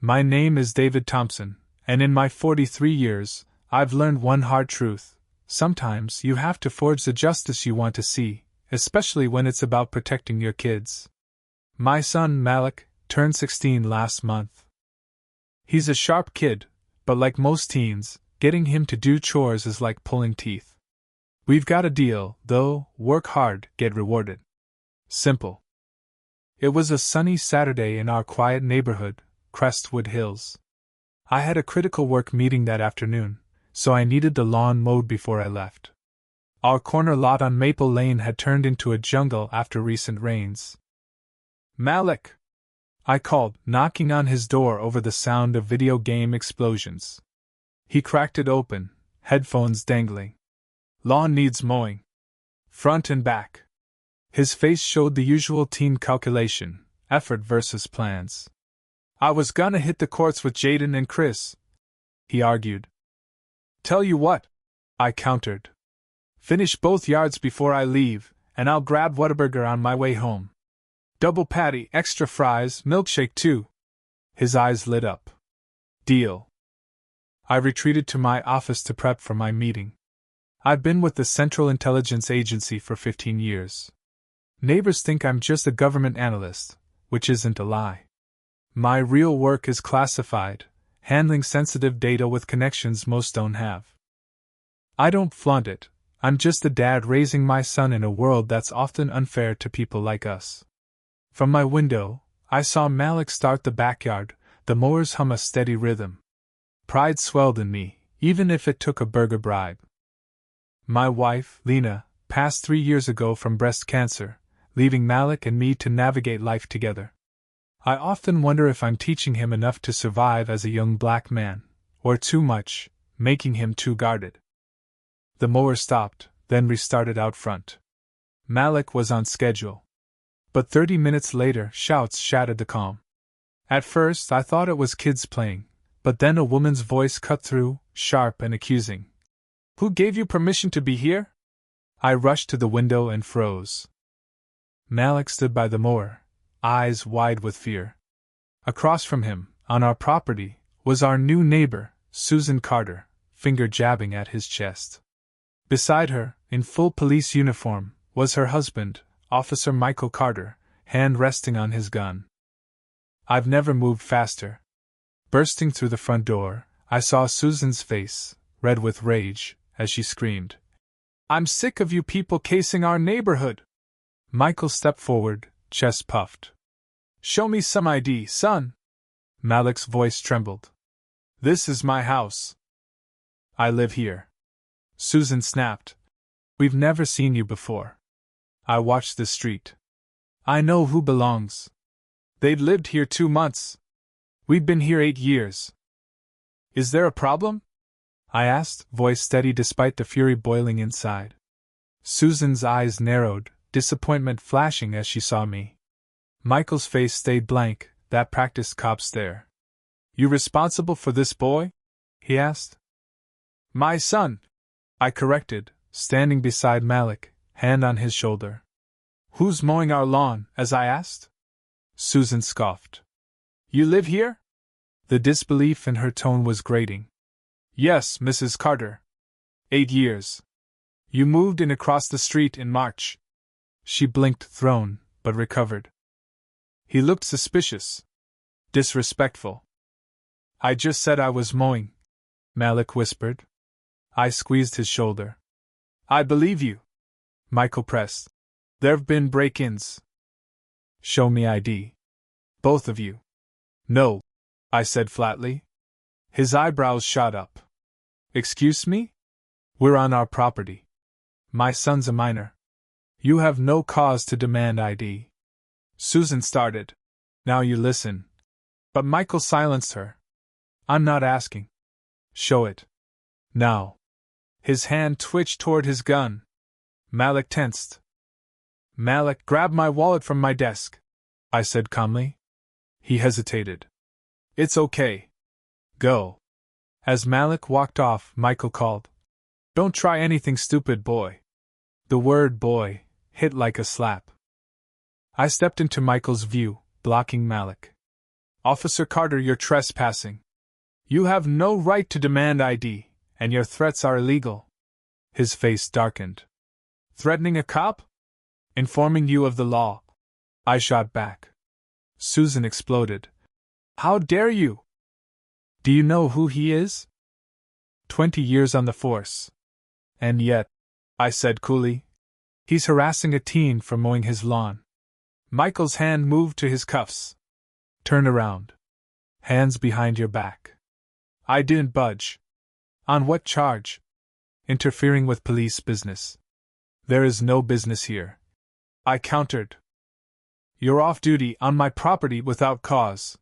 My name is David Thompson, and in my 43 years, I've learned one hard truth. Sometimes you have to forge the justice you want to see, especially when it's about protecting your kids. My son, Malik, turned 16 last month. He's a sharp kid, but like most teens, getting him to do chores is like pulling teeth. We've got a deal, though: work hard, get rewarded. Simple. It was a sunny Saturday in our quiet neighborhood, Crestwood Hills. I had a critical work meeting that afternoon, so I needed the lawn mowed before I left. Our corner lot on Maple Lane had turned into a jungle after recent rains. "Malik!" I called, knocking on his door over the sound of video game explosions. He cracked it open, headphones dangling. "Lawn needs mowing. Front and back." His face showed the usual teen calculation, effort versus plans. "I was gonna hit the courts with Jaden and Chris," he argued. "Tell you what," I countered. "Finish both yards before I leave, and I'll grab Whataburger on my way home. Double patty, extra fries, milkshake too." His eyes lit up. "Deal." I retreated to my office to prep for my meeting. I've been with the Central Intelligence Agency for 15 years. Neighbors think I'm just a government analyst, which isn't a lie. My real work is classified, handling sensitive data with connections most don't have. I don't flaunt it. I'm just a dad raising my son in a world that's often unfair to people like us. From my window, I saw Malik start the backyard, the mowers hum a steady rhythm. Pride swelled in me, even if it took a burger bribe. My wife, Lena, passed 3 years ago from breast cancer, leaving Malik and me to navigate life together. I often wonder if I'm teaching him enough to survive as a young black man, or too much, making him too guarded. The mower stopped, then restarted out front. Malik was on schedule. But 30 minutes later, shouts shattered the calm. At first, I thought it was kids playing, but then a woman's voice cut through, sharp and accusing. "Who gave you permission to be here?" I rushed to the window and froze. Malik stood by the mower, eyes wide with fear. Across from him, on our property, was our new neighbor, Susan Carter, finger jabbing at his chest. Beside her, in full police uniform, was her husband, Officer Michael Carter, hand resting on his gun. I've never moved faster. Bursting through the front door, I saw Susan's face, red with rage, as she screamed, "I'm sick of you people casing our neighborhood!" Michael stepped forward, chest puffed. "Show me some ID, son!" Malik's voice trembled. "This is my house. I live here." Susan snapped. "We've never seen you before." I watched the street. "I know who belongs. They'd lived here 2 months. We'd been here 8 years. Is there a problem?" I asked, voice steady despite the fury boiling inside. Susan's eyes narrowed, disappointment flashing as she saw me. Michael's face stayed blank, that practiced cop stare. "You responsible for this boy?" he asked. "My son," I corrected, standing beside Malik, hand on his shoulder. "Who's mowing our lawn?" as I asked. Susan scoffed. "You live here?" The disbelief in her tone was grating. "Yes, Mrs. Carter. 8 years. You moved in across the street in March." She blinked, thrown, but recovered. He looked suspicious. Disrespectful. "I just said I was mowing," Malik whispered. I squeezed his shoulder. "I believe you," Michael pressed. "There've been break-ins." "Show me ID. Both of you." "No," I said flatly. His eyebrows shot up. "Excuse me? We're on our property. My son's a minor. You have no cause to demand ID." Susan started. "Now you listen." But Michael silenced her. "I'm not asking." "Show it. Now." His hand twitched toward his gun. Malik tensed. "Malik, grab my wallet from my desk," I said calmly. He hesitated. "It's okay. Go." As Malik walked off, Michael called, "Don't try anything stupid, boy." The word boy hit like a slap. I stepped into Michael's view, blocking Malik. "Officer Carter, you're trespassing. You have no right to demand ID, and your threats are illegal." His face darkened. "Threatening a cop?" "Informing you of the law," I shot back. Susan exploded. "How dare you?" "Do you know who he is?" 20 years on the force. And yet, I said coolly, "he's harassing a teen for mowing his lawn." Michael's hand moved to his cuffs. "Turn around. Hands behind your back." I didn't budge. "On what charge?" "Interfering with police business." "There is no business here," I countered. "You're off duty on my property without cause,"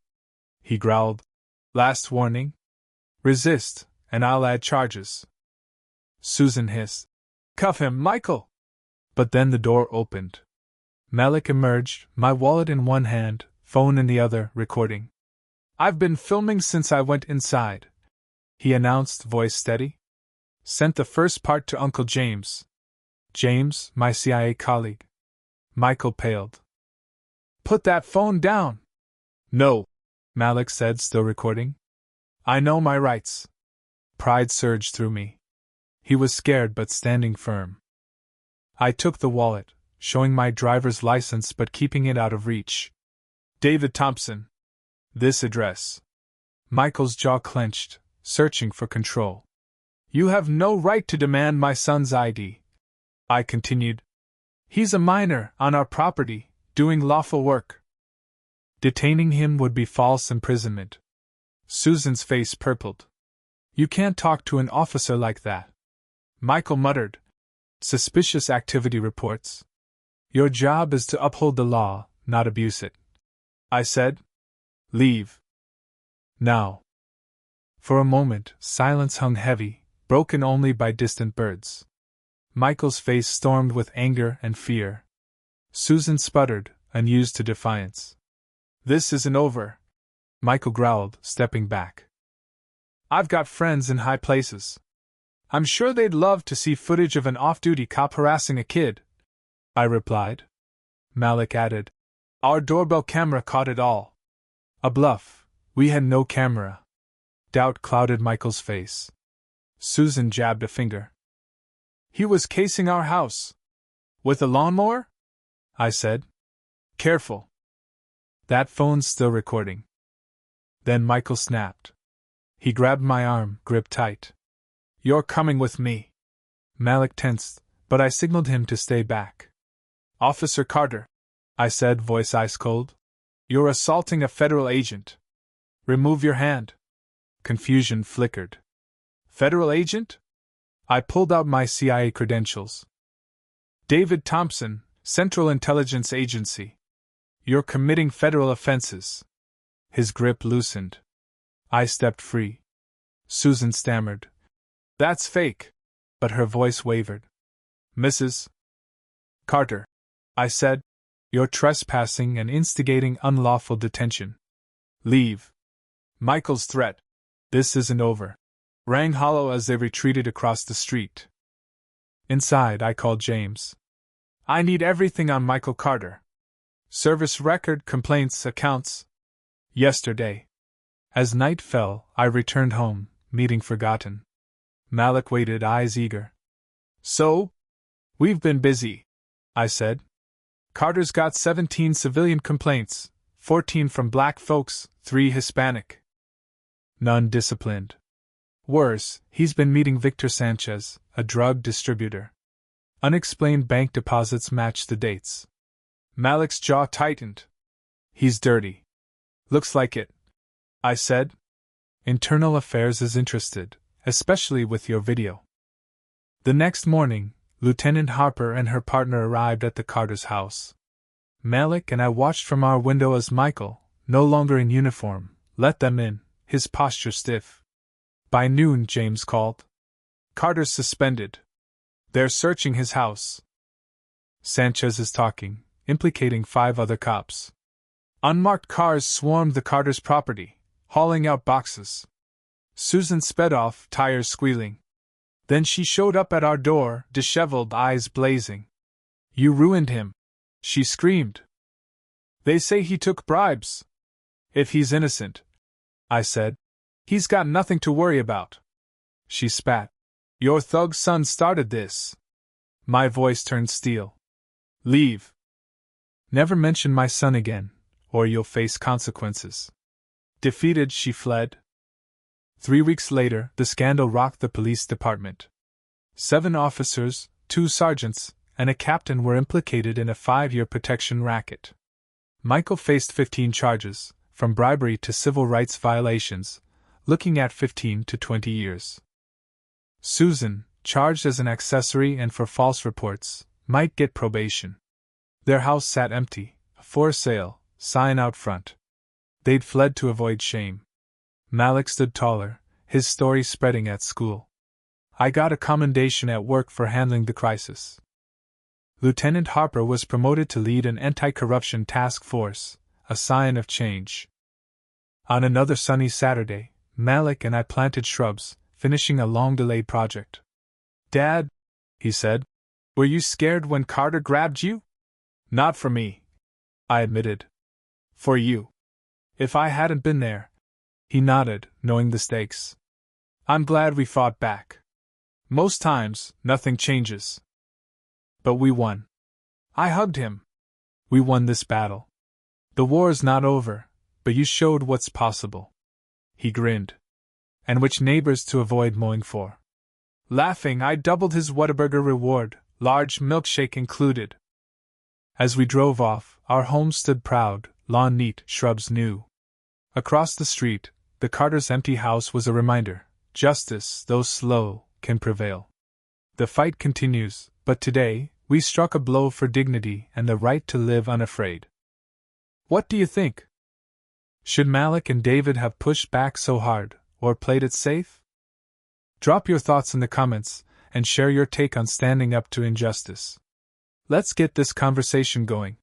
he growled. "Last warning? Resist, and I'll add charges." Susan hissed, "Cuff him, Michael!" But then the door opened. Malik emerged, my wallet in one hand, phone in the other, recording. "I've been filming since I went inside," he announced, voice steady. "Sent the first part to Uncle James." James, my CIA colleague. Michael paled. "Put that phone down!" "No," Malik said, still recording. "I know my rights." Pride surged through me. He was scared but standing firm. I took the wallet, showing my driver's license but keeping it out of reach. "David Thompson. This address." Michael's jaw clenched, searching for control. "You have no right to demand my son's ID," I continued. "He's a minor, on our property, doing lawful work." "Detaining him would be false imprisonment." Susan's face purpled. "You can't talk to an officer like that." Michael muttered. "Suspicious activity reports. Your job is to uphold the law, not abuse it." I said. "Leave. Now." For a moment, silence hung heavy, broken only by distant birds. Michael's face stormed with anger and fear. Susan sputtered, unused to defiance. "This isn't over," Michael growled, stepping back. "I've got friends in high places. I'm sure they'd love to see footage of an off-duty cop harassing a kid," I replied. Malik added, "Our doorbell camera caught it all." A bluff. We had no camera. Doubt clouded Michael's face. Susan jabbed a finger. "He was casing our house." "With a lawnmower?" I said. "Careful. That phone's still recording." Then Michael snapped. He grabbed my arm, gripped tight. "You're coming with me." Malik tensed, but I signaled him to stay back. "Officer Carter," I said, voice ice cold. "You're assaulting a federal agent. Remove your hand." Confusion flickered. "Federal agent?" I pulled out my CIA credentials. "David Thompson, Central Intelligence Agency. You're committing federal offenses." His grip loosened. I stepped free. Susan stammered. "That's fake." But her voice wavered. "Mrs. Carter," I said, "you're trespassing and instigating unlawful detention. Leave." Michael's threat, "This isn't over," rang hollow as they retreated across the street. Inside, I called James. "I need everything on Michael Carter. Service record, complaints, accounts." "Yesterday." As night fell, I returned home, meeting forgotten. Malik waited, eyes eager. "So? We've been busy," I said. "Carter's got 17 civilian complaints, 14 from black folks, 3 Hispanic. None disciplined. Worse, he's been meeting Victor Sanchez, a drug distributor. Unexplained bank deposits match the dates." Malik's jaw tightened. "He's dirty." "Looks like it," I said. "Internal Affairs is interested, especially with your video." The next morning, Lieutenant Harper and her partner arrived at the Carter's house. Malik and I watched from our window as Michael, no longer in uniform, let them in, his posture stiff. By noon, James called. "Carter's suspended. They're searching his house. Sanchez is talking, implicating 5 other cops. Unmarked cars swarmed the Carter's property, hauling out boxes. Susan sped off, tires squealing. Then she showed up at our door, disheveled, eyes blazing. "You ruined him," she screamed. "They say he took bribes." If he's innocent, I said, he's got nothing to worry about. She spat. Your thug son started this. My voice turned steel. Leave. Never mention my son again, or you'll face consequences. Defeated, she fled. 3 weeks later, the scandal rocked the police department. 7 officers, 2 sergeants, and a captain were implicated in a 5-year protection racket. Michael faced 15 charges, from bribery to civil rights violations, looking at 15 to 20 years. Susan, charged as an accessory and for false reports, might get probation. Their house sat empty, a for sale sign out front. They'd fled to avoid shame. Malik stood taller, his story spreading at school. I got a commendation at work for handling the crisis. Lieutenant Harper was promoted to lead an anti-corruption task force, a sign of change. On another sunny Saturday, Malik and I planted shrubs, finishing a long-delayed project. Dad, he said, were you scared when Carter grabbed you? Not for me, I admitted. For you. If I hadn't been there. He nodded, knowing the stakes. I'm glad we fought back. Most times, nothing changes. But we won. I hugged him. We won this battle. The war's not over, but you showed what's possible. He grinned. And which neighbors to avoid mowing for. Laughing, I doubled his Whataburger reward, large milkshake included. As we drove off, our home stood proud, lawn neat, shrubs new. Across the street, the Carter's empty house was a reminder, justice, though slow, can prevail. The fight continues, but today, we struck a blow for dignity and the right to live unafraid. What do you think? Should Malik and David have pushed back so hard, or played it safe? Drop your thoughts in the comments, and share your take on standing up to injustice. Let's get this conversation going.